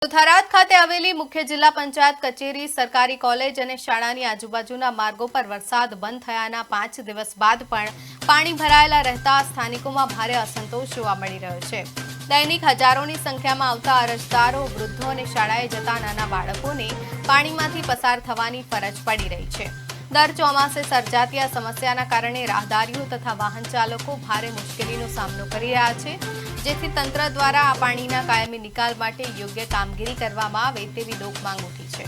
થરાદ ખાતે આવેલી મુખ્ય જિલ્લા પંચાયત કચેરી, સરકારી કોલેજ અને શાળાની આજુબાજુના માર્ગો પર વરસાદ બંધ થયાના 5 દિવસ બાદ પણ પાણી ભરાયેલા રહેતા સ્થાનિકોમાં ભારે અસંતોષ જોવા મળી રહ્યો છે। દૈનિક હજારોની સંખ્યામાં આવતા અરજદારો, વૃદ્ધો અને શાળાએ જતા નાના બાળકોને પાણીમાંથી પસાર થવાની ફરજ પડી રહી છે। દર ચોમાસે સર્જાતી આ સમસ્યાના કારણે રાહદારીઓ તથા વાહન ચાલકો ભારે મુશ્કેલીનો સામનો કરી રહ્યા છે, જેથી તંત્ર દ્વારા આ પાણીના કાયમી નિકાલ માટે યોગ્ય કામગીરી કરવામાં આવે તેવી લોક માંગ ઉઠી છે।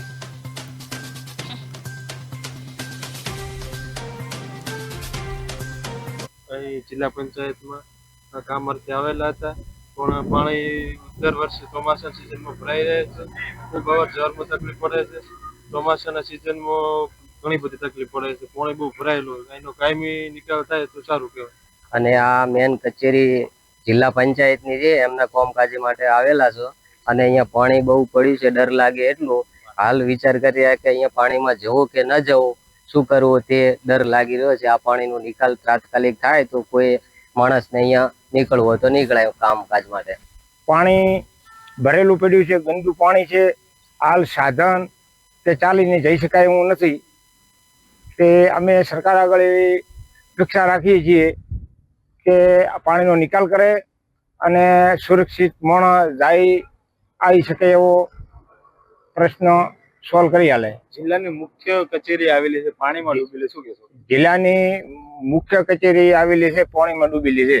જિલ્લા પંચાયતમાં કામ અર્થે આવેલા હતા, પણ પાણી દર વર્ષે ચોમાસા સિઝનમાં ભરાઈ રહે છે। ખૂબ અવર જવરમાં તકલીફ પડે છે। ચોમાસાના સિઝનમાં ઘણી બધી તકલીફ પડે છે। પાણી બહુ ભરાયેલું, એનો કાયમી નિકાલ થાય તો સારું કહેવાય। અને આ મેન કચેરી જિલ્લા પંચાયતની છે, એમના કામકાજ માટે આવેલા છો અને અહીંયા પાણી બહુ પડ્યું છે, ડર લાગે એટલું। હાલ વિચાર કરી રહ્યા કે અહીંયા પાણીમાં જવું કે ન જવું, શું કરવું તે ડર લાગી રહ્યો છે। આ પાણીનો નિકાલ તાત્કાલિક થાય તો કોઈ માણસને અહીંયા નીકળવું હોય તો નીકળાય કામકાજ માટે। પાણી ભરેલું પડ્યું છે, ગંદુ પાણી છે। હાલ સાધન કે ચાલીને જઈ શકાય એવું નથી। તે અમે સરકાર આગળ એવી અપેક્ષા રાખીએ છીએ કે આ પાણીનો નિકાલ કરે અને સુરક્ષિત માણસ જાય આવી શકે એવો પ્રશ્ન સોલ્વ કરી આલે। જિલ્લાની મુખ્ય કચેરી આવેલી છે, પાણીમાં ડૂબેલી, શું કહેશો? જિલ્લાની મુખ્ય કચેરી આવેલી છે, પાણીમાં ડૂબેલી છે।